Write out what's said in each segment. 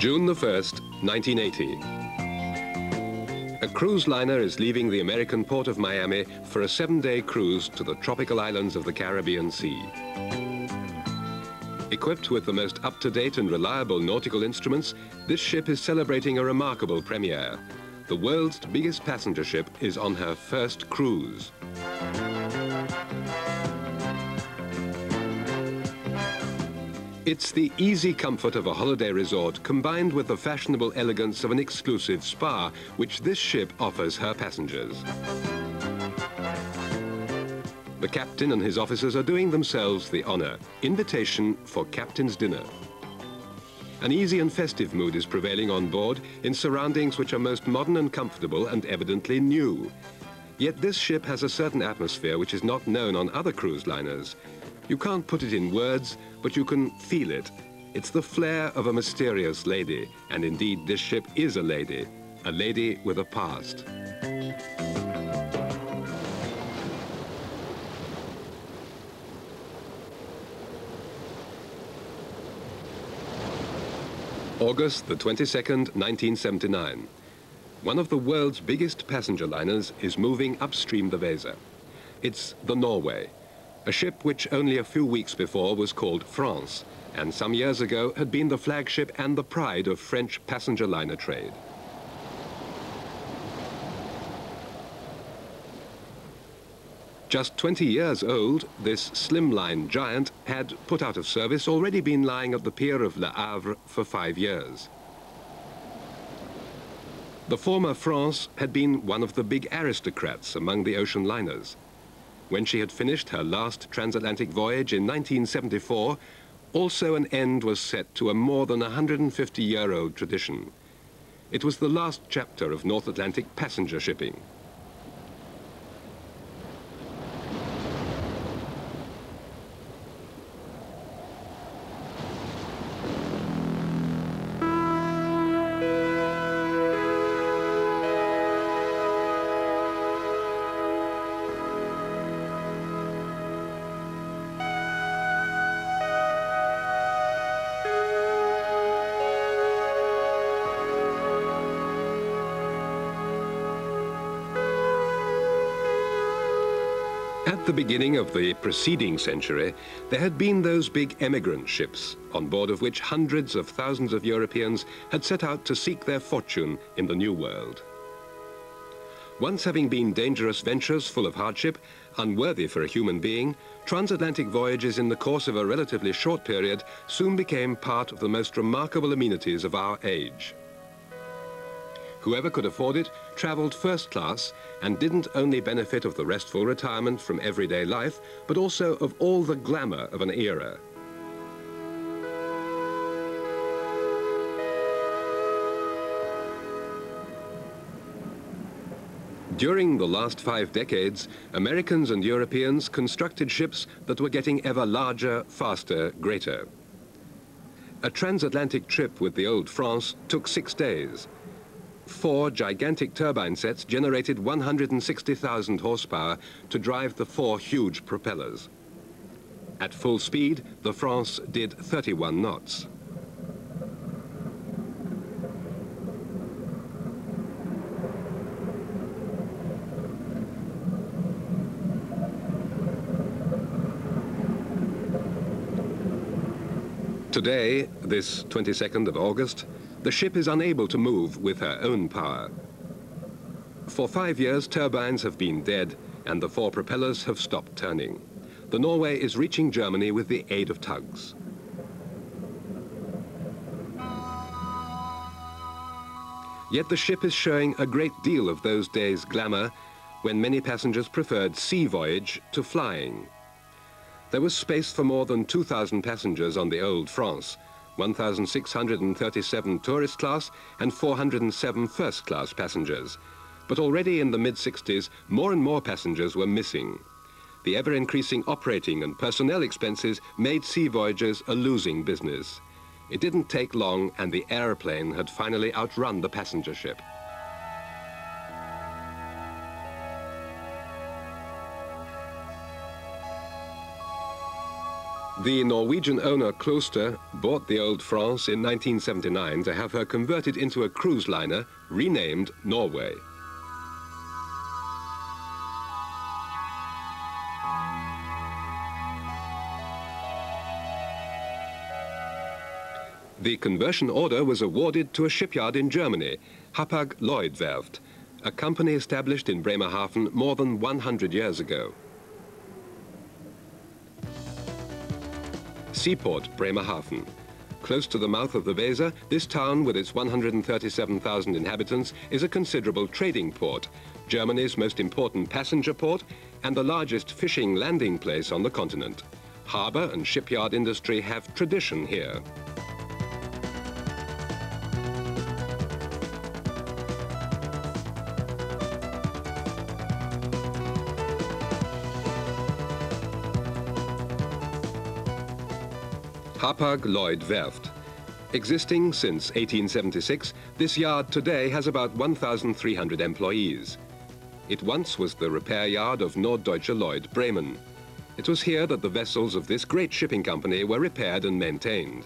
June the 1st, 1980. A cruise liner is leaving the American port of Miami for a 7-day cruise to the tropical islands of the Caribbean Sea. Equipped with the most up-to-date and reliable nautical instruments, this ship is celebrating a remarkable premiere. The world's biggest passenger ship is on her first cruise. It's the easy comfort of a holiday resort combined with the fashionable elegance of an exclusive spa, which this ship offers her passengers. The captain and his officers are doing themselves the honor. Invitation for captain's dinner. An easy and festive mood is prevailing on board in surroundings which are most modern and comfortable and evidently new. Yet this ship has a certain atmosphere which is not known on other cruise liners. You can't put it in words, but you can feel it. It's the flair of a mysterious lady, and indeed this ship is a lady with a past. August the 22nd, 1979. One of the world's biggest passenger liners is moving upstream the Weser. It's the Norway, a ship which only a few weeks before was called France, and some years ago had been the flagship and the pride of French passenger liner trade. Just 20 years old, this slimline giant had, put out of service, already been lying at the pier of Le Havre for 5 years. The former France had been one of the big aristocrats among the ocean liners. When she had finished her last transatlantic voyage in 1974, also an end was set to a more than 150-year-old tradition. It was the last chapter of North Atlantic passenger shipping. At the beginning of the preceding century, there had been those big emigrant ships, on board of which hundreds of thousands of Europeans had set out to seek their fortune in the New World. Once having been dangerous ventures full of hardship, unworthy for a human being, transatlantic voyages in the course of a relatively short period soon became part of the most remarkable amenities of our age. Whoever could afford it traveled first class and didn't only benefit of the restful retirement from everyday life, but also of all the glamour of an era. During the last 5 decades, Americans and Europeans constructed ships that were getting ever larger, faster, greater. A transatlantic trip with the old France took 6 days. 4 gigantic turbine sets generated 160,000 horsepower to drive the 4 huge propellers. At full speed, the France did 31 knots. Today, this 22nd of August, the ship is unable to move with her own power. For 5 years, turbines have been dead and the 4 propellers have stopped turning. The Norway is reaching Germany with the aid of tugs. Yet the ship is showing a great deal of those days' glamour when many passengers preferred sea voyage to flying. There was space for more than 2,000 passengers on the old France, 1,637 tourist class and 407 first class passengers. But already in the mid-60s, more and more passengers were missing. The ever-increasing operating and personnel expenses made sea voyages a losing business. It didn't take long and the airplane had finally outrun the passenger ship. The Norwegian owner Kloster bought the old France in 1979 to have her converted into a cruise liner renamed Norway. The conversion order was awarded to a shipyard in Germany, Hapag-Lloyd-Werft, a company established in Bremerhaven more than 100 years ago. Seaport Bremerhaven. Close to the mouth of the Weser, this town with its 137,000 inhabitants is a considerable trading port, Germany's most important passenger port and the largest fishing landing place on the continent. Harbour and shipyard industry have tradition here. Hapag-Lloyd-Werft. Existing since 1876, this yard today has about 1,300 employees. It once was the repair yard of Norddeutsche Lloyd Bremen. It was here that the vessels of this great shipping company were repaired and maintained.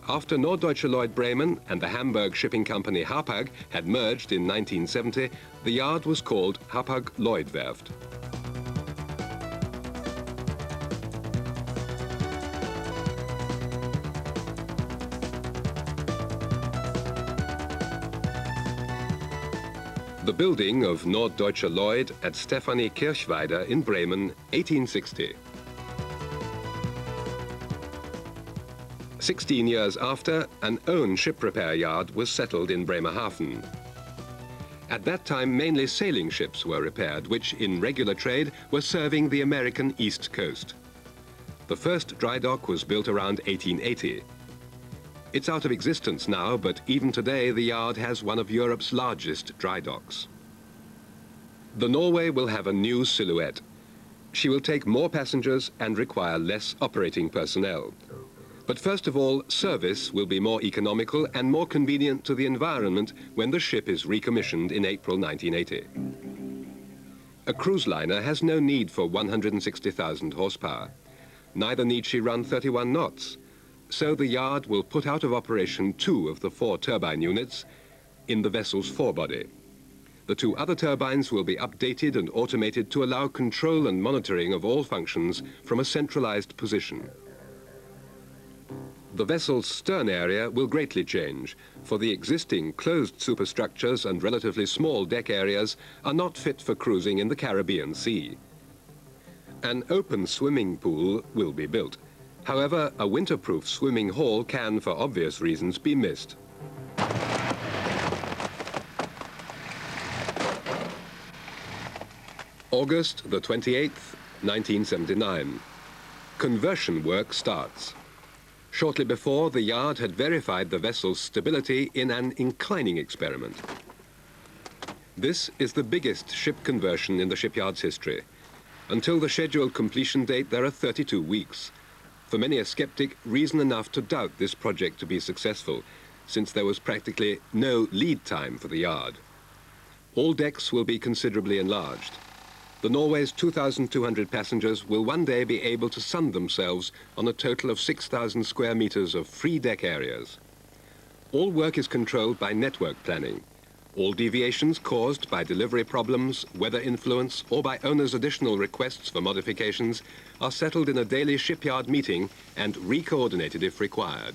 After Norddeutsche Lloyd Bremen and the Hamburg shipping company Hapag had merged in 1970, the yard was called Hapag-Lloyd-Werft. The building of Norddeutsche Lloyd at Stefanie Kirchweider in Bremen, 1860. 16 years after, an own ship repair yard was settled in Bremerhaven. At that time, mainly sailing ships were repaired, which in regular trade were serving the American East Coast. The first dry dock was built around 1880. It's out of existence now, but even today the yard has one of Europe's largest dry docks. The Norway will have a new silhouette. She will take more passengers and require less operating personnel. But first of all, service will be more economical and more convenient to the environment when the ship is recommissioned in April 1980. A cruise liner has no need for 160,000 horsepower. Neither need she run 31 knots. So the yard will put out of operation 2 of the 4 turbine units in the vessel's forebody. The 2 other turbines will be updated and automated to allow control and monitoring of all functions from a centralized position. The vessel's stern area will greatly change, for the existing closed superstructures and relatively small deck areas are not fit for cruising in the Caribbean Sea. An open swimming pool will be built. However, a winterproof swimming hall can, for obvious reasons, be missed. August the 28th, 1979. Conversion work starts. Shortly before, the yard had verified the vessel's stability in an inclining experiment. This is the biggest ship conversion in the shipyard's history. Until the scheduled completion date, there are 32 weeks. For many a skeptic, reason enough to doubt this project to be successful, since there was practically no lead time for the yard. All decks will be considerably enlarged. The Norway's 2,200 passengers will one day be able to sun themselves on a total of 6,000 square meters of free deck areas. All work is controlled by network planning. All deviations caused by delivery problems, weather influence, or by owners' additional requests for modifications are settled in a daily shipyard meeting and re-coordinated if required.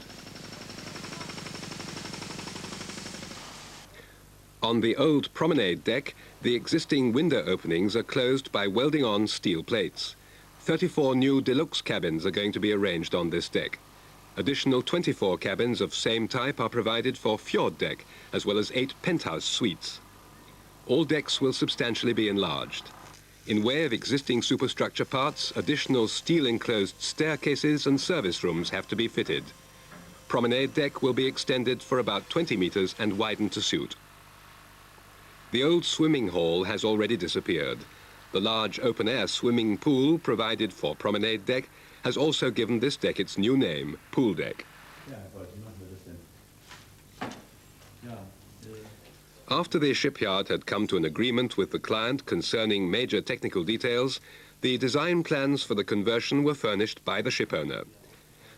On the old promenade deck, the existing window openings are closed by welding on steel plates. 34 new deluxe cabins are going to be arranged on this deck. Additional 24 cabins of same type are provided for fjord deck, as well as 8 penthouse suites. All decks will substantially be enlarged. In way of existing superstructure parts, additional steel-enclosed staircases and service rooms have to be fitted. Promenade deck will be extended for about 20 meters and widened to suit. The old swimming hall has already disappeared. The large open-air swimming pool provided for promenade deck has also given this deck its new name, pool deck. After the shipyard had come to an agreement with the client concerning major technical details, The design plans for the conversion were furnished by the shipowner.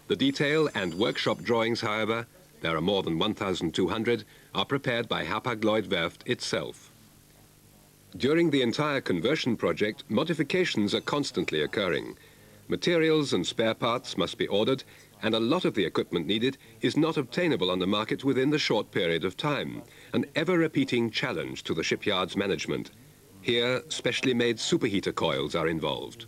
The detail and workshop drawings, however, there are more than 1,200, are prepared by Hapag-Lloyd-Werft itself. During the entire conversion project, modifications are constantly occurring. Materials and spare parts must be ordered, and a lot of the equipment needed is not obtainable on the market within the short period of time, an ever-repeating challenge to the shipyard's management. Here, specially made superheater coils are involved.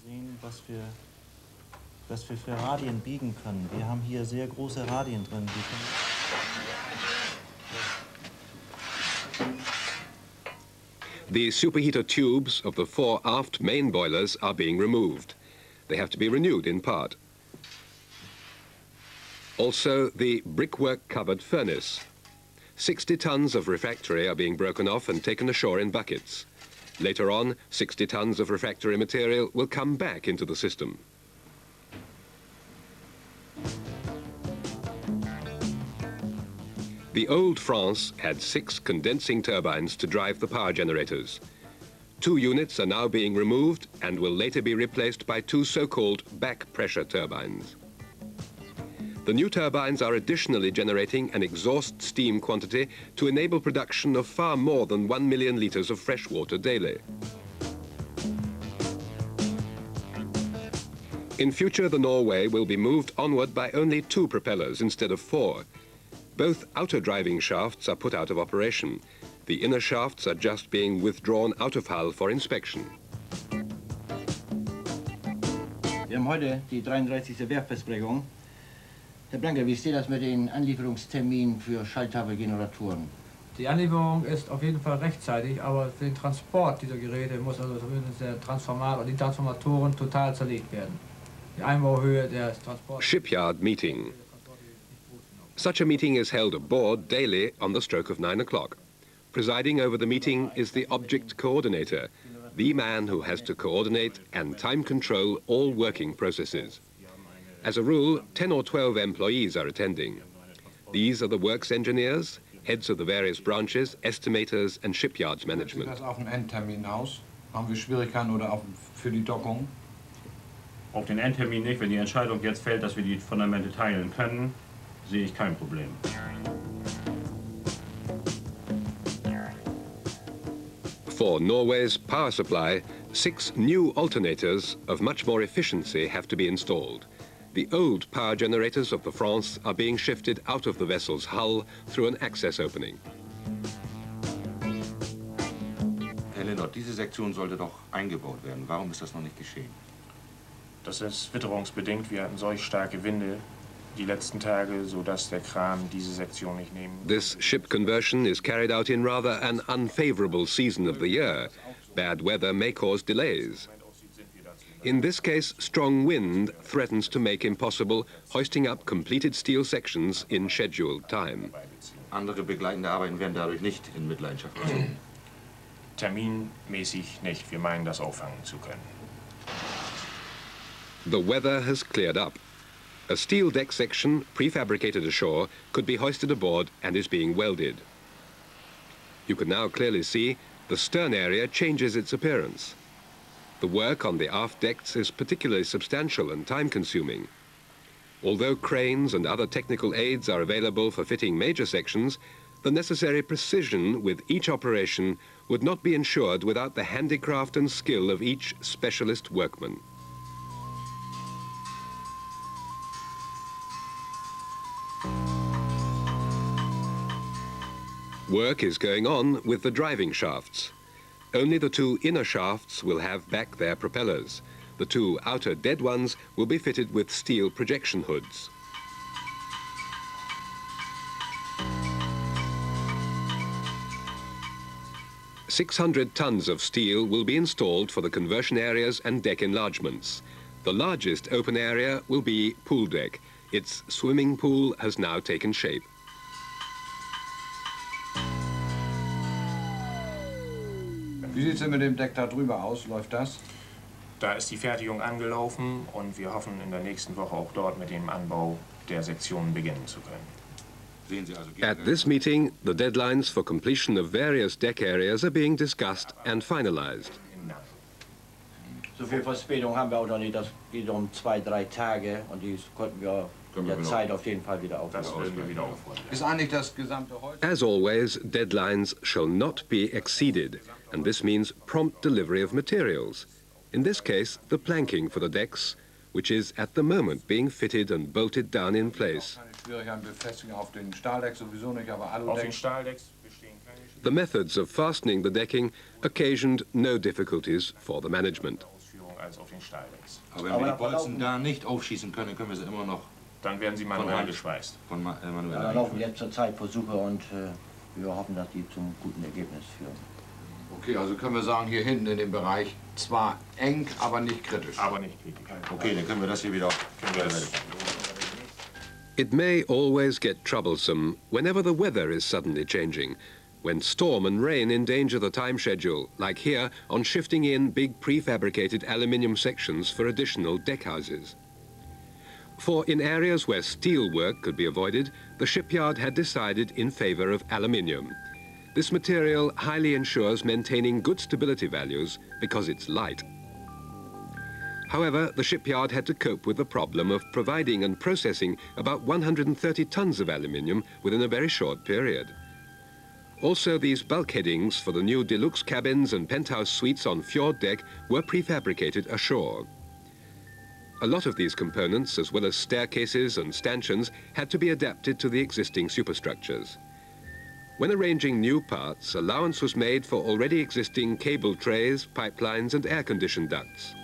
Was wir für Radien biegen können. Wir haben hier sehr große Radien drin. The superheater tubes of the 4 aft main boilers are being removed. They have to be renewed in part. Also, the brickwork-covered furnace. 60 tons of refractory are being broken off and taken ashore in buckets. Later on, 60 tons of refractory material will come back into the system. The old France had 6 condensing turbines to drive the power generators. 2 units are now being removed and will later be replaced by 2 so-called back pressure turbines. The new turbines are additionally generating an exhaust steam quantity to enable production of far more than 1 million litres of fresh water daily. In future, the Norway will be moved onward by only 2 propellers instead of 4. Both outer driving shafts are put out of operation. The inner shafts are just being withdrawn out of hull for inspection. Wir haben heute die 33. Werkbesprechung. Herr Blanke, wie steht das mit den Anlieferungsterminen für Schalttafelgeneratoren? Die Anlieferung ist auf jeden Fall rechtzeitig, aber für den Transport dieser Geräte muss also zumindest der Transformator, die Transformatoren total zerlegt werden. Die Einbauhöhe des Transports. Shipyard meeting. Such a meeting is held aboard daily on the stroke of 9 o'clock. Presiding over the meeting is the object coordinator, the man who has to coordinate and time control all working processes. As a rule, 10 or 12 employees are attending. These are the works engineers, heads of the various branches, estimators and shipyards management. Sieht das auf den Endtermin aus? Haben wir Schwierigkeiten oder auch für die Dockung? Auf den Endtermin nicht. Wenn die Entscheidung jetzt fällt, dass wir die Fundamente teilen können, sehe ich kein Problem. For Norway's power supply, 6 new alternators of much more efficiency have to be installed. The old power generators of the France are being shifted out of the vessel's hull through an access opening. Herr Lindert, diese Sektion sollte doch eingebaut werden. Warum ist das noch nicht geschehen? Das ist witterungsbedingt. Wir hatten solch starke Winde die letzten Tage, sodass der Kran diese Sektion nicht nehmen. This ship conversion is carried out in rather an unfavorable season of the year. Bad weather may cause delays. In this case, strong wind threatens to make impossible hoisting up completed steel sections in scheduled time. Andere begleitende Arbeiten werden dadurch nicht in Mitleidenschaft gezogen. Terminmäßig nicht. Wir meinen, das auffangen zu können. The weather has cleared up. A steel deck section, prefabricated ashore, could be hoisted aboard and is being welded. You can now clearly see the stern area changes its appearance. The work on the aft decks is particularly substantial and time-consuming. Although cranes and other technical aids are available for fitting major sections, the necessary precision with each operation would not be ensured without the handicraft and skill of each specialist workman. Work is going on with the driving shafts. Only the 2 inner shafts will have back their propellers. The 2 outer dead ones will be fitted with steel projection hoods. "600 tons of steel will be installed for the conversion areas and deck enlargements. The largest open area will be pool deck. Its swimming pool has now taken shape. Wie sieht es denn mit dem Deck da drüber aus? Läuft das? Da ist die Fertigung angelaufen und wir hoffen, in der nächsten Woche auch dort mit dem Anbau der Sektionen beginnen zu können. At this meeting, the deadlines for completion of various deck areas are being discussed and finalized. So viel Verspätung haben wir auch noch nicht. Das geht um 2-3 Tage und die konnten wir in der Zeit auf jeden Fall wieder aufholen. Das werden wir wieder aufholen. Ist eigentlich das gesamte Holz? As always, deadlines shall not be exceeded, and this means prompt delivery of materials. In this case, the planking for the decks, which is at the moment being fitted and bolted down in place. Keine Schwierigkeiten, Befestigung auf den Stahldeck sowieso nicht, aber Auf den Aludeck. Stahldecks bestehen keine The methods of fastening the decking occasioned no difficulties for the management. Ausführung als auf den Stahldecks. Aber wenn wir die Bolzen da nicht aufschießen können, können wir sie immer noch Dann werden sie manuell geschweißt. von manuell Da laufen jetzt zurzeit Versuche und wir hoffen, dass die zum guten Ergebnis führen. Okay, also können wir sagen, hier hinten in dem Bereich zwar eng, aber nicht kritisch. Aber nicht kritisch. Okay, dann können wir das hier wieder It may always get troublesome whenever the weather is suddenly changing, when storm and rain endanger the time schedule, like here on shifting in big prefabricated aluminium sections for additional deckhouses. For in areas where steel work could be avoided, the shipyard had decided in favor of aluminium. This material highly ensures maintaining good stability values because it's light. However, the shipyard had to cope with the problem of providing and processing about 130 tons of aluminium within a very short period. Also, these bulkheadings for the new deluxe cabins and penthouse suites on Fjord deck were prefabricated ashore. A lot of these components, as well as staircases and stanchions, had to be adapted to the existing superstructures. When arranging new parts, allowance was made for already existing cable trays, pipelines and air-conditioned ducts.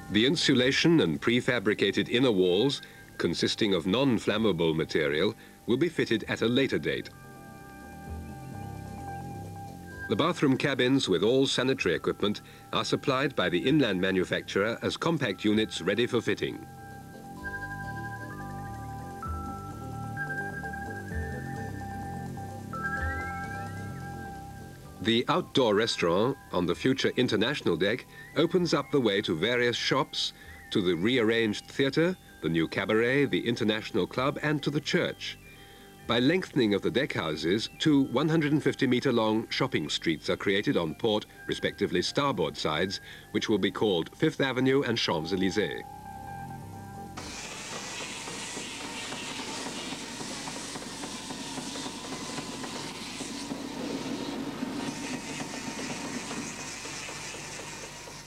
The insulation and prefabricated inner walls, consisting of non-flammable material, will be fitted at a later date. The bathroom cabins with all sanitary equipment are supplied by the inland manufacturer as compact units ready for fitting. The outdoor restaurant on the future international deck opens up the way to various shops, to the rearranged theatre, the new cabaret, the international club and to the church. By lengthening of the deckhouses, 2 150-metre-long shopping streets are created on port, respectively starboard sides, which will be called Fifth Avenue and Champs-Élysées.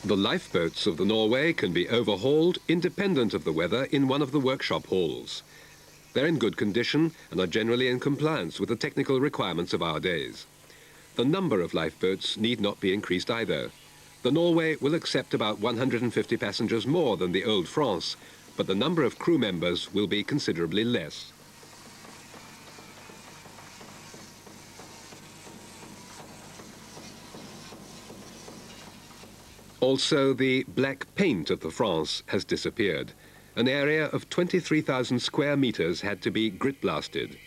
The lifeboats of the Norway can be overhauled independent of the weather in one of the workshop halls. They're in good condition and are generally in compliance with the technical requirements of our days. The number of lifeboats need not be increased either. The Norway will accept about 150 passengers more than the old France, but the number of crew members will be considerably less. Also, the black paint of the France has disappeared. An area of 23,000 square meters had to be grit blasted.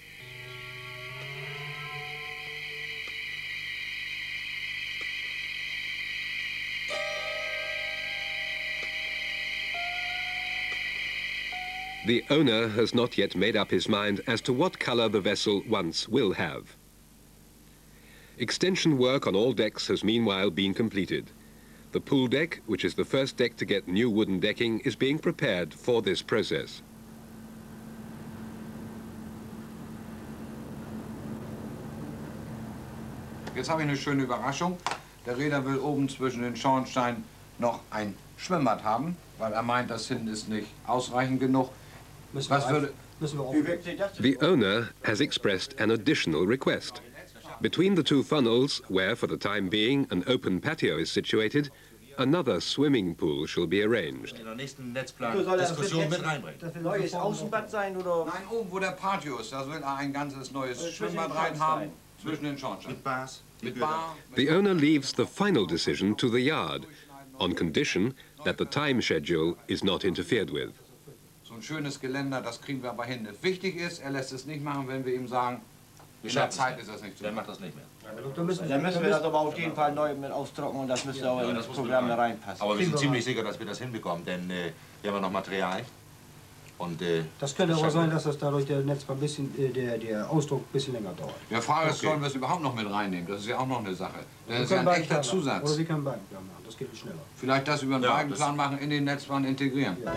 The owner has not yet made up his mind as to what color the vessel once will have. Extension work on all decks has meanwhile been completed. The pool deck, which is the first deck to get new wooden decking, is being prepared for this process. Jetzt habe ich eine schöne Überraschung. Der Reeder will oben zwischen den Schornsteinen noch ein Schwimmbad haben, weil er meint, das hinten ist nicht ausreichend genug. Was würde... The owner has expressed an additional request. Between the 2 funnels, where for the time being an open patio is situated, another swimming pool shall be arranged. in der nächsten Netzplan-Diskussion mit reinbringen. Das will neues Außenbad sein oder? Nein, oben wo der Patio ist, da will er ein ganzes neues Schwimmbad rein haben, zwischen den Schornsteinen. Mit Bars. Mit Bar. The owner leaves the final decision to the yard, on condition that the time schedule is not interfered with. So ein schönes Geländer, das kriegen wir aber hin. Wichtig ist, er lässt es nicht machen, wenn wir ihm sagen, In der Zeit ist das nicht so. Der macht das nicht mehr. Dann müssen wir das aber auf jeden Fall neu mit ausdrucken und das müsste aber ins Programm da reinpassen. Aber wir sind ziemlich sicher, dass wir das hinbekommen, denn wir haben ja noch Material. Und, das könnte aber sein, dass das dadurch der Netzbau ein bisschen, der Ausdruck ein bisschen länger dauert. Die Frage ist, sollen wir es überhaupt noch mit reinnehmen? Das ist ja auch noch eine Sache. Das ist ja ein echter Zusatz. Oder Sie können Balkenplan machen, das geht viel schneller. Vielleicht das über einen Balkenplan machen, in den Netzplan integrieren. Ja.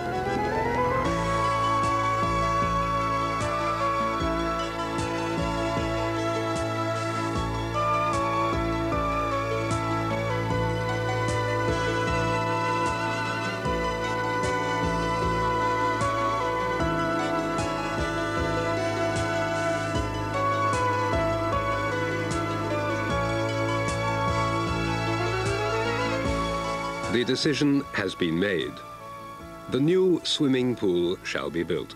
The decision has been made. The new swimming pool shall be built.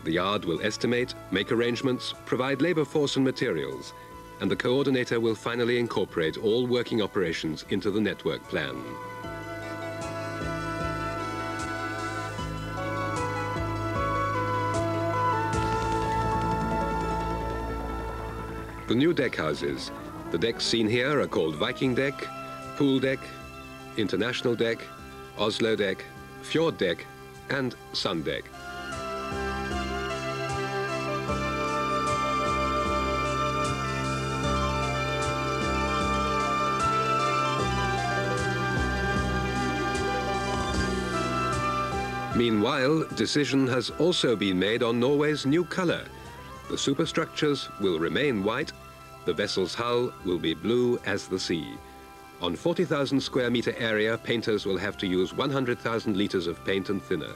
The yard will estimate, make arrangements, provide labor force and materials, and the coordinator will finally incorporate all working operations into the network plan. The new deck houses. The decks seen here are called Viking deck, pool deck, International deck, Oslo deck, Fjord deck, and Sun deck. Meanwhile, decision has also been made on Norway's new color. The superstructures will remain white, the vessel's hull will be blue as the sea. On 40,000 square meter area, painters will have to use 100,000 liters of paint and thinner.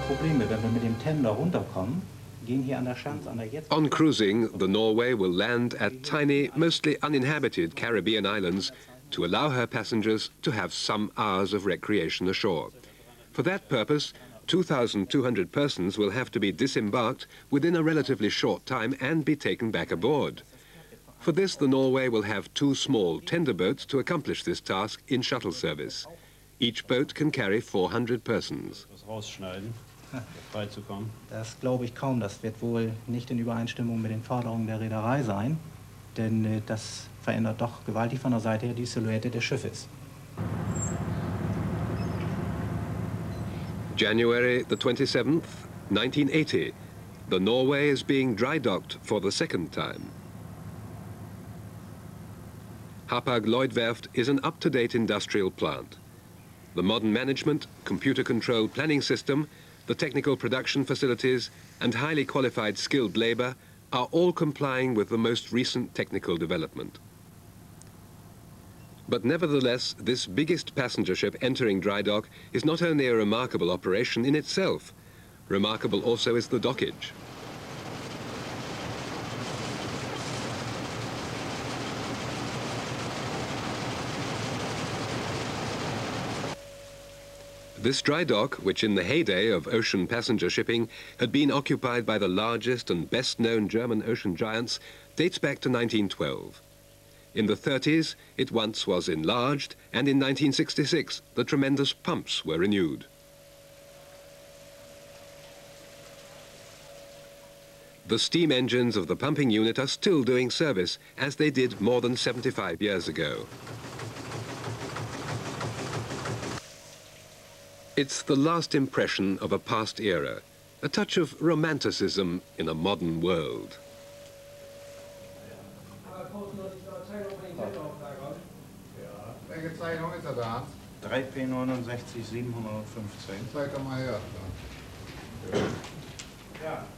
Probleme, wenn wir mit dem Tender runterkommen. On cruising, the Norway will land at tiny, mostly uninhabited Caribbean islands to allow her passengers to have some hours of recreation ashore. For that purpose, 2,200 persons will have to be disembarked within a relatively short time and be taken back aboard. For this, the Norway will have 2 small tender boats to accomplish this task in shuttle service. Each boat can carry 400 persons. Das glaube ich kaum. Das wird wohl nicht in Übereinstimmung mit den Forderungen der Reederei sein, denn das verändert doch gewaltig von der Seite her die Silhouette des Schiffes. January the 27th, 1980. The Norway is being dry docked for the second time. Hapag-Lloyd-Werft is an up-to-date industrial plant. The modern management, computer-controlled planning system, the technical production facilities and highly qualified skilled labor are all complying with the most recent technical development. But nevertheless, this biggest passenger ship entering dry dock is not only a remarkable operation in itself. Remarkable also is the dockage. This dry dock, which in the heyday of ocean passenger shipping had been occupied by the largest and best-known German ocean giants, dates back to 1912. In the 30s, it once was enlarged, and in 1966, the tremendous pumps were renewed. The steam engines of the pumping unit are still doing service, as they did more than 75 years ago. It's the last impression of a past era, a touch of romanticism in a modern world. Welche Zeichnung ist er da? 3P69 715. Zeig doch mal her.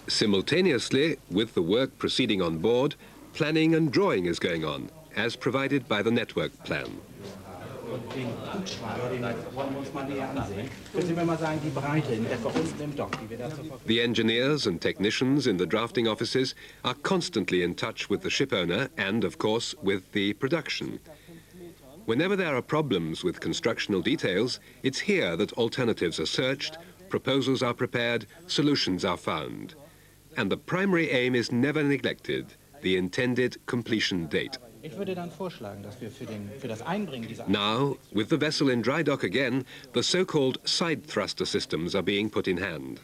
Simultaneously, with the work proceeding on board, planning and drawing is going on, as provided by the network plan. Den Bugschwager, den wollen wir uns mal näher ansehen. Können Sie mir mal sagen, die Breite in etwa unten im Dock, die wir da zur Verfügung haben? The engineers and technicians in the drafting offices are constantly in touch with the ship owner and, of course, with the production. Whenever there are problems with constructional details, it's here that alternatives are searched proposals are prepared, solutions are found. And the primary aim is never neglected, the intended completion date. Ich würde dann vorschlagen, dass wir für das Einbringen dieser... Now, with the vessel in dry dock again, the so-called side thruster systems are being put in hand.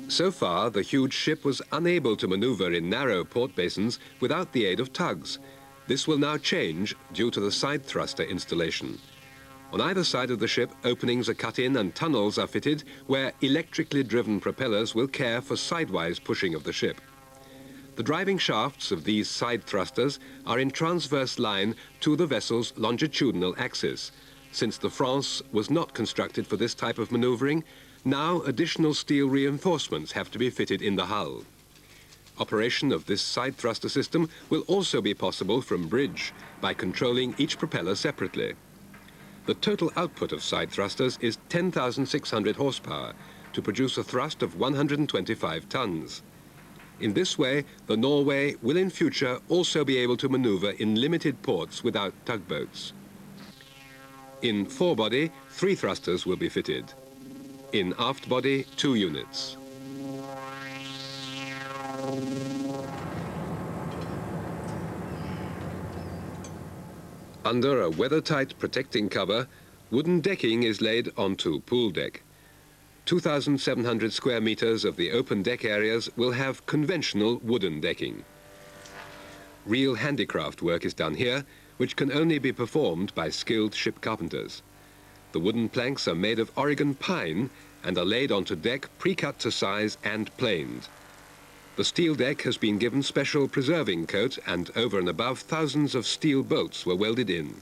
So far, the huge ship was unable to maneuver in narrow port basins without the aid of tugs. This will now change due to the side thruster installation. On either side of the ship, openings are cut in and tunnels are fitted where electrically driven propellers will care for sidewise pushing of the ship. The driving shafts of these side thrusters are in transverse line to the vessel's longitudinal axis. Since the France was not constructed for this type of maneuvering, now additional steel reinforcements have to be fitted in the hull. Operation of this side thruster system will also be possible from bridge by controlling each propeller separately. The total output of side thrusters is 10,600 horsepower to produce a thrust of 125 tons. In this way, the Norway will in future also be able to maneuver in limited ports without tugboats. In forebody, 3 thrusters will be fitted. In aft body, 2 units. Under a weather-tight protecting cover, wooden decking is laid onto pool deck. 2,700 square meters of the open deck areas will have conventional wooden decking. Real handicraft work is done here, which can only be performed by skilled ship carpenters. The wooden planks are made of Oregon pine and are laid onto deck pre-cut to size and planed. The steel deck has been given special preserving coat and over and above thousands of steel bolts were welded in.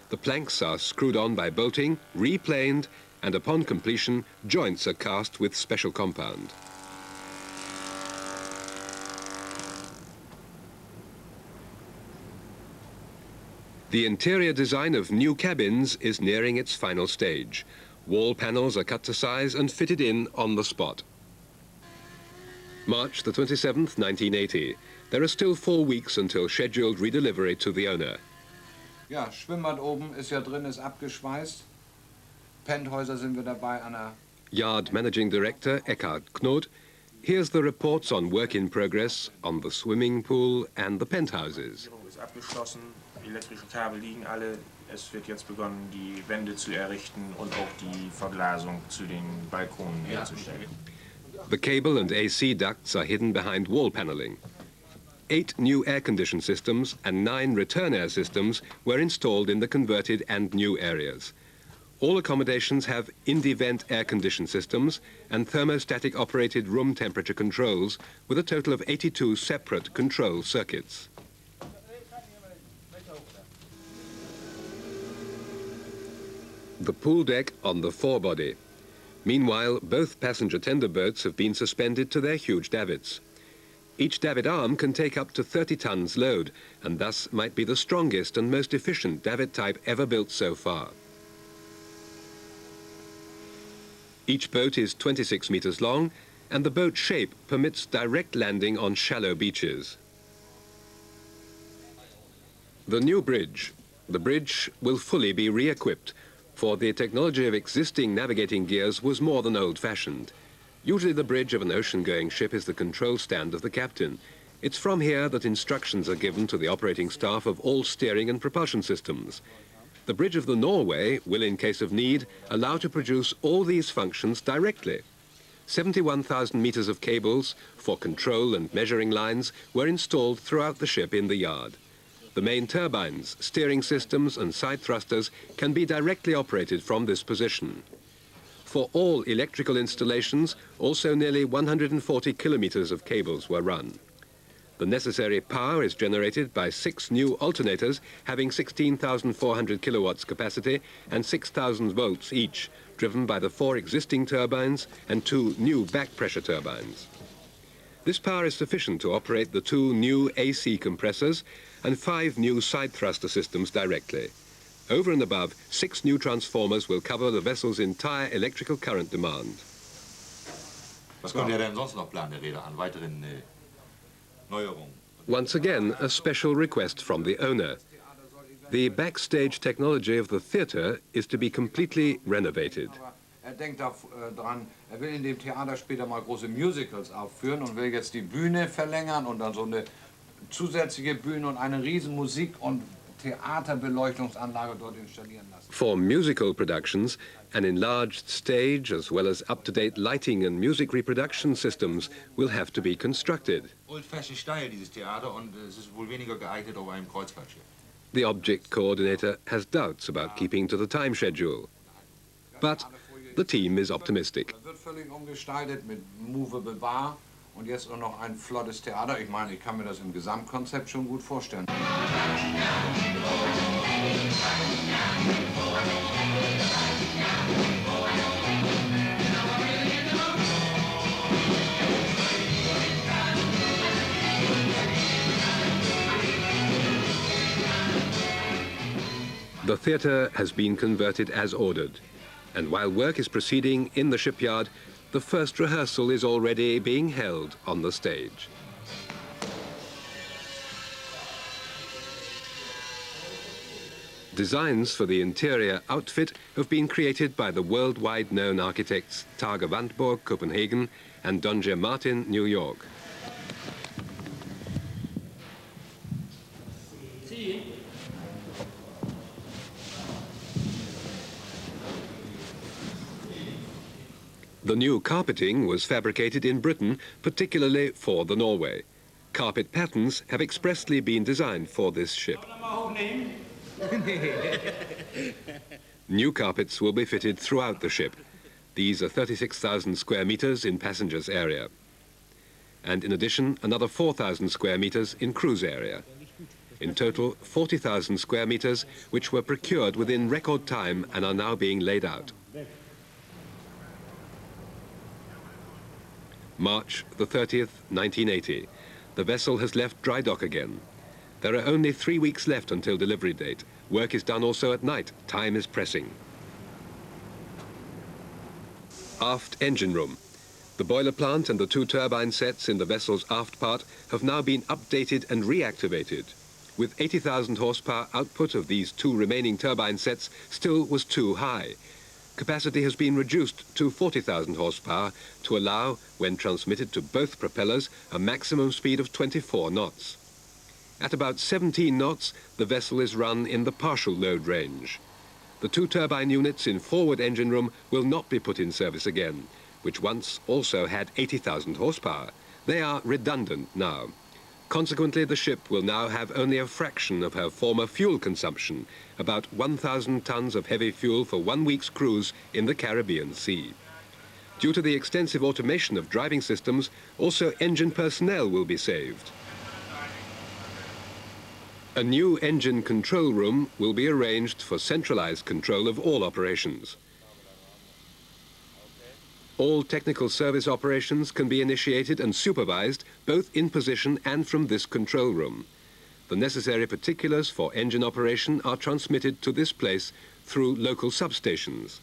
The planks are screwed on by bolting, replaned, and upon completion, joints are cast with special compound. The interior design of new cabins is nearing its final stage. Wall panels are cut to size and fitted in on the spot. March the 27th, 1980. There are still 4 weeks until scheduled redelivery to the owner. Ja, Schwimmbad oben ist ja drin, ist abgeschweißt. Penthäuser sind wir dabei an der... Yard Managing Director Eckhard Knot. Here's the reports on work in progress on the swimming pool and the penthouses. Ist abgeschlossen, elektrische Kabel liegen alle. Es wird jetzt begonnen, die Wände zu errichten und auch die Verglasung zu den Balkonen herzustellen. The cable and AC ducts are hidden behind wall paneling. 8 new air condition systems and 9 return air systems were installed in the converted and new areas. All accommodations have in-the-vent air condition systems and thermostatic operated room temperature controls with a total of 82 separate control circuits. The pool deck on the forebody. Meanwhile, both passenger tender boats have been suspended to their huge davits. Each davit arm can take up to 30 tons load and thus might be the strongest and most efficient davit type ever built so far. Each boat is 26 meters long and the boat shape permits direct landing on shallow beaches. The new bridge. The bridge will fully be re-equipped, for the technology of existing navigating gears was more than old-fashioned. Usually the bridge of an ocean-going ship is the control stand of the captain. It's from here that instructions are given to the operating staff of all steering and propulsion systems. The bridge of the Norway will, in case of need, allow to produce all these functions directly. 71,000 meters of cables for control and measuring lines were installed throughout the ship in the yard. The main turbines, steering systems and side thrusters can be directly operated from this position. For all electrical installations, also nearly 140 kilometers of cables were run. The necessary power is generated by 6 new alternators having 16,400 kilowatts capacity and 6,000 volts each, driven by the 4 existing turbines and 2 new back pressure turbines. This power is sufficient to operate the 2 new AC compressors and 5 new side thruster systems directly. Over and above, 6 new transformers will cover the vessel's entire electrical current demand. Was könnt ihr denn sonst noch planen, Herr Reeder, an weiteren Neuerungen? Once again, a special request from the owner. The backstage technology of the theatre is to be completely renovated. Er denkt dran, er will in dem Theater später mal große Musicals aufführen und will jetzt die Bühne verlängern und dann so eine zusätzliche Bühne und eine riesen Musik- und Theaterbeleuchtungsanlage dort installieren lassen. For musical productions, an enlarged stage as well as up-to-date lighting and music reproduction systems will have to be constructed. Old-fashioned Style, dieses Theater, und es ist wohl weniger geeignet auf einem Kreuzfahrtschiff. The object coordinator has doubts about keeping to the time schedule. But the team is optimistic. Es wird völlig umgestaltet mit Movable Bar und jetzt auch noch ein flottes Theater. Ich meine, ich kann mir das im Gesamtkonzept schon gut vorstellen. The theatre has been converted as ordered, and while work is proceeding in the shipyard, the first rehearsal is already being held on the stage. Designs for the interior outfit have been created by the worldwide known architects Tage Wandborg, Copenhagen, and Donje Martin, New York. The new carpeting was fabricated in Britain, particularly for the Norway. Carpet patterns have expressly been designed for this ship. New carpets will be fitted throughout the ship. These are 36,000 square meters in passengers area. And in addition, another 4,000 square meters in cruise area. In total, 40,000 square meters, which were procured within record time and are now being laid out. March the 30th, 1980. The vessel has left dry dock again. There are only 3 weeks left until delivery date. Work is done also at night. Time is pressing. Aft engine room. The boiler plant and the 2 turbine sets in the vessel's aft part have now been updated and reactivated. With 80,000 horsepower, output of these 2 remaining turbine sets still was too high. Capacity has been reduced to 40,000 horsepower to allow, when transmitted to both propellers, a maximum speed of 24 knots. At about 17 knots, the vessel is run in the partial load range. The 2 turbine units in forward engine room will not be put in service again, which once also had 80,000 horsepower. They are redundant now. Consequently, the ship will now have only a fraction of her former fuel consumption, about 1,000 tons of heavy fuel for 1 week's cruise in the Caribbean Sea. Due to the extensive automation of driving systems, also engine personnel will be saved. A new engine control room will be arranged for centralized control of all operations. All technical service operations can be initiated and supervised both in position and from this control room. The necessary particulars for engine operation are transmitted to this place through local substations.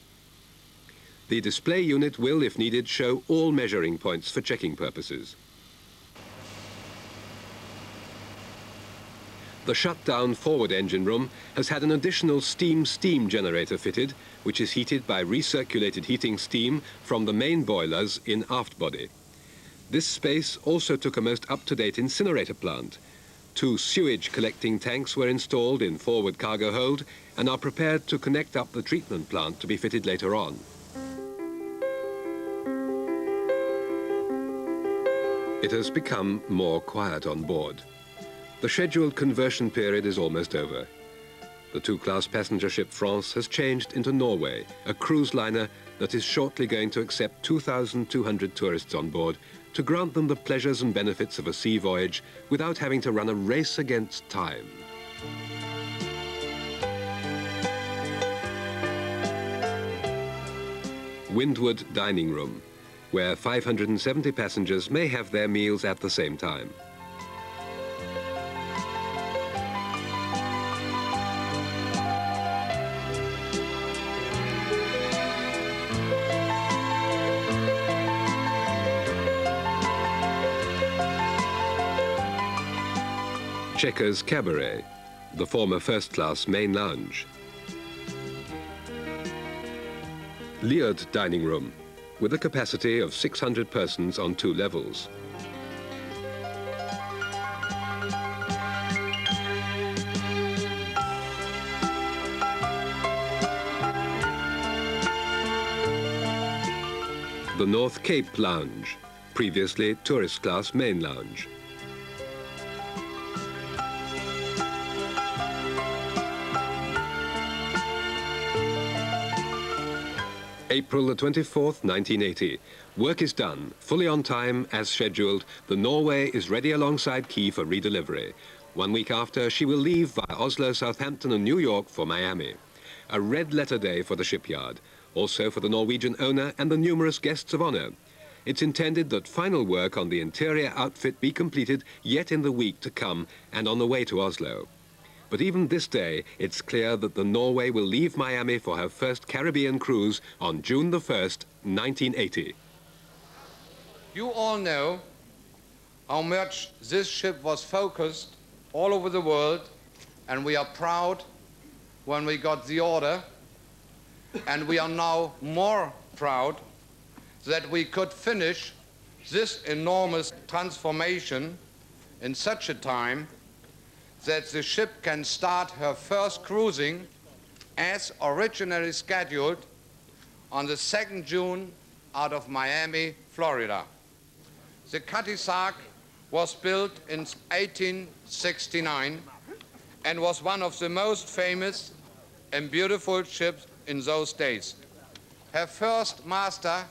The display unit will, if needed, show all measuring points for checking purposes. The shut-down forward engine room has had an additional steam generator fitted, which is heated by recirculated heating steam from the main boilers in aft body. This space also took a most up-to-date incinerator plant. 2 sewage collecting tanks were installed in forward cargo hold and are prepared to connect up the treatment plant to be fitted later on. It has become more quiet on board. The scheduled conversion period is almost over. The 2-class passenger ship France has changed into Norway, a cruise liner that is shortly going to accept 2,200 tourists on board to grant them the pleasures and benefits of a sea voyage without having to run a race against time. Windward dining room, where 570 passengers may have their meals at the same time. Checkers Cabaret, the former first-class main lounge. Shipyard dining room, with a capacity of 600 persons on 2 levels. The North Cape Lounge, previously tourist class main lounge. April the 24th, 1980. Work is done, fully on time, as scheduled. The Norway is ready alongside quay for redelivery. 1 week after, she will leave via Oslo, Southampton and New York for Miami. A red letter day for the shipyard, also for the Norwegian owner and the numerous guests of honor. It's intended that final work on the interior outfit be completed yet in the week to come and on the way to Oslo. But even this day, it's clear that the Norway will leave Miami for her first Caribbean cruise on June the 1st, 1980. You all know how much this ship was focused all over the world, and we are proud when we got the order, and we are now more proud that we could finish this enormous transformation in such a time that the ship can start her first cruising as originally scheduled on the 2nd June out of Miami, Florida. The Cadillac was built in 1869 and was one of the most famous and beautiful ships in those days. Her first master,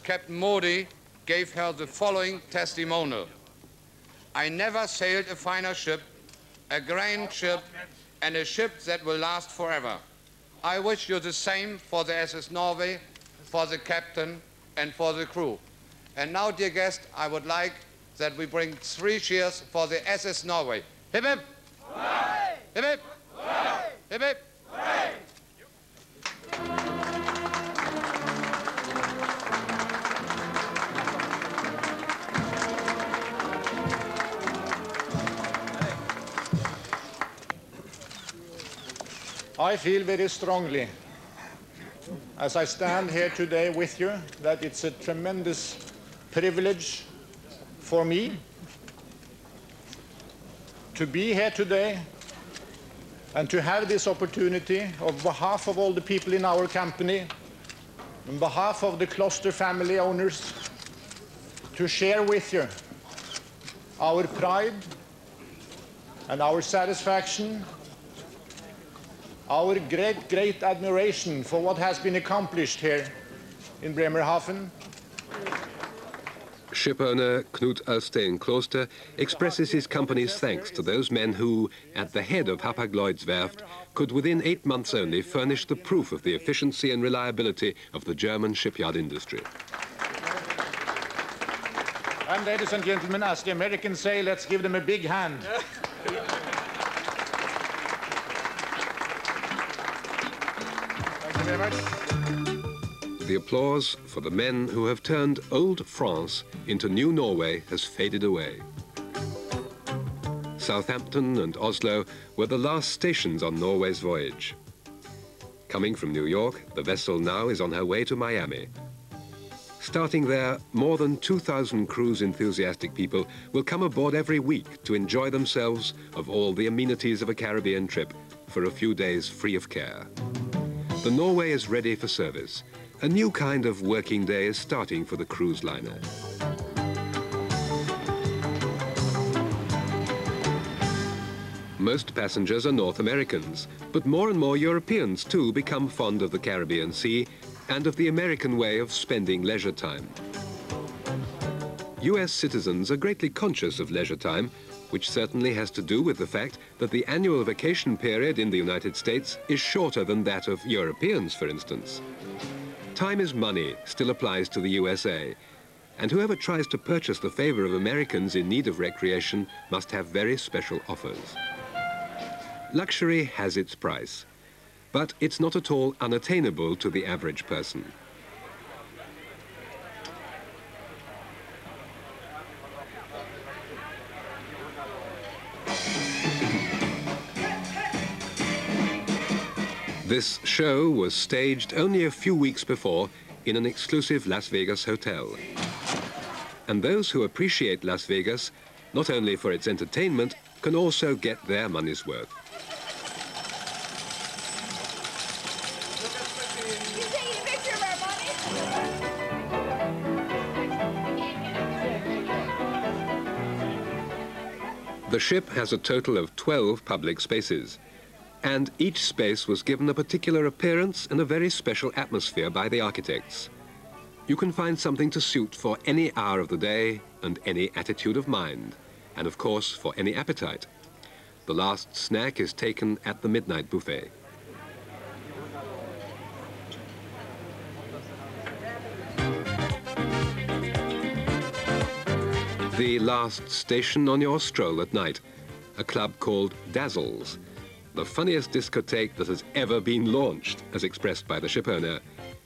Captain Moody, gave her the following testimonial: "I never sailed a finer ship, a grand ship, and a ship that will last forever. I wish you the same for the SS Norway, for the captain, and for the crew." And now, dear guest, I would like that we bring 3 cheers for the SS Norway. Hip hip! Hooray! Hip hip! Hooray! Hip hip! Hooray! I feel very strongly, as I stand here today with you, that it's a tremendous privilege for me to be here today and to have this opportunity on behalf of all the people in our company, on behalf of the Kloster family owners, to share with you our pride and our satisfaction, our great admiration for what has been accomplished here in Bremerhaven. Shipowner Knut Alstein Kloster expresses his company's thanks to those men who, at the head of Hapag-Lloyd's Werft, could within 8 months only furnish the proof of the efficiency and reliability of the German shipyard industry. And ladies and gentlemen, as the Americans say, let's give them a big hand. Thank you very much. The applause for the men who have turned old France into new Norway has faded away. Southampton and Oslo were the last stations on Norway's voyage. Coming from New York, the vessel now is on her way to Miami. Starting there, more than 2,000 cruise enthusiastic people will come aboard every week to enjoy themselves of all the amenities of a Caribbean trip for a few days free of care. The Norway is ready for service. A new kind of working day is starting for the cruise liner. Most passengers are North Americans, but more and more Europeans too become fond of the Caribbean Sea and of the American way of spending leisure time. US citizens are greatly conscious of leisure time, which certainly has to do with the fact that the annual vacation period in the United States is shorter than that of Europeans, for instance. Time is money still applies to the USA, and whoever tries to purchase the favor of Americans in need of recreation must have very special offers. Luxury has its price, but it's not at all unattainable to the average person. This show was staged only a few weeks before in an exclusive Las Vegas hotel. And those who appreciate Las Vegas, not only for its entertainment, can also get their money's worth. The ship has a total of 12 public spaces, and each space was given a particular appearance and a very special atmosphere by the architects. You can find something to suit for any hour of the day and any attitude of mind, and of course for any appetite. The last snack is taken at the midnight buffet. The last station on your stroll at night, a club called Dazzles, the funniest discotheque that has ever been launched, as expressed by the ship owner.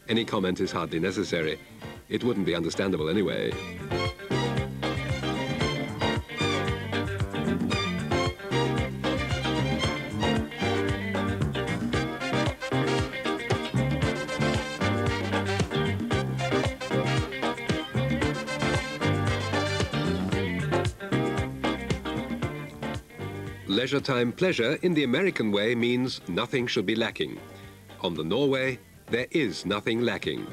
Any comment is hardly necessary. It wouldn't be understandable anyway. Leisure time pleasure in the American way means nothing should be lacking. On the Norway, there is nothing lacking.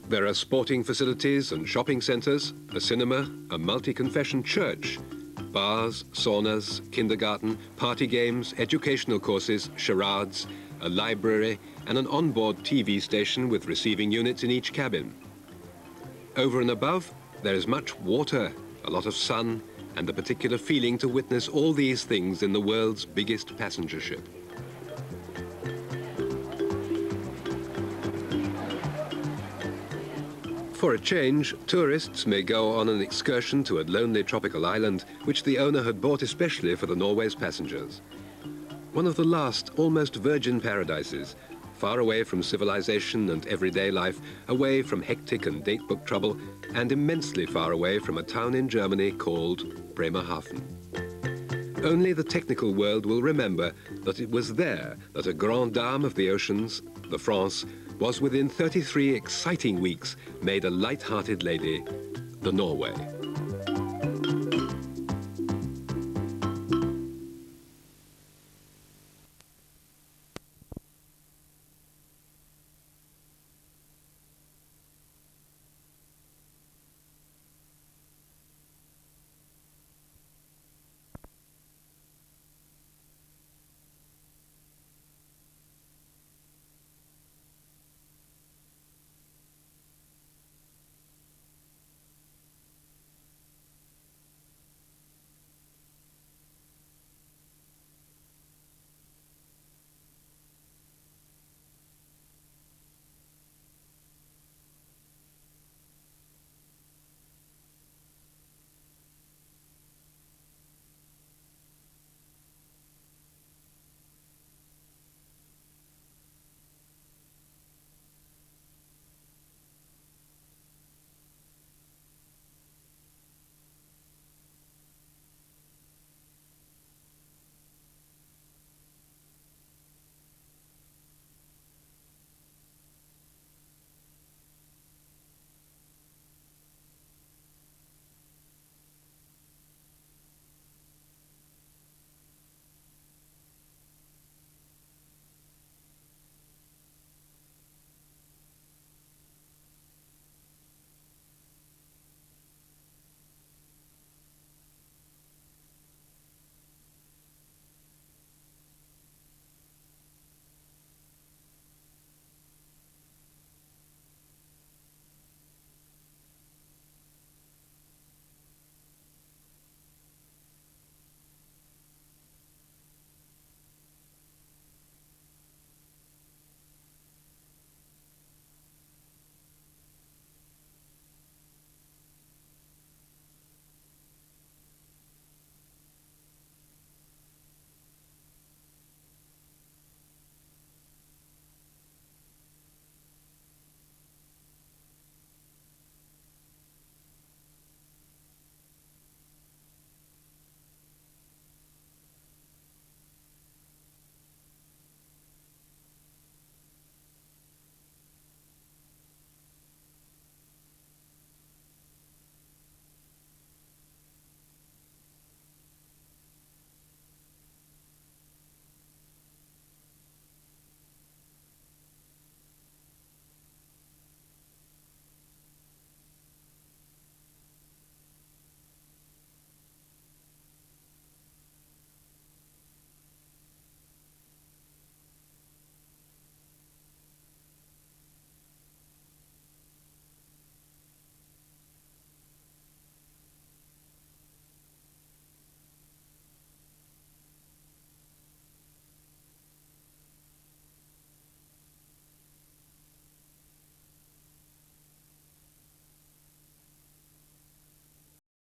There are sporting facilities and shopping centres, a cinema, a multi-confession church, bars, saunas, kindergarten, party games, educational courses, charades, a library, and an onboard TV station with receiving units in each cabin. Over and above, there is much water, a lot of sun, and a particular feeling to witness all these things in the world's biggest passenger ship. For a change, tourists may go on an excursion to a lonely tropical island which the owner had bought especially for the Norway's passengers. One of the last, almost virgin paradises, far away from civilization and everyday life, away from hectic and datebook trouble, and immensely far away from a town in Germany called Bremerhaven. Only the technical world will remember that it was there that a grande dame of the oceans, the France, was within 33 exciting weeks made a light-hearted lady, the Norway.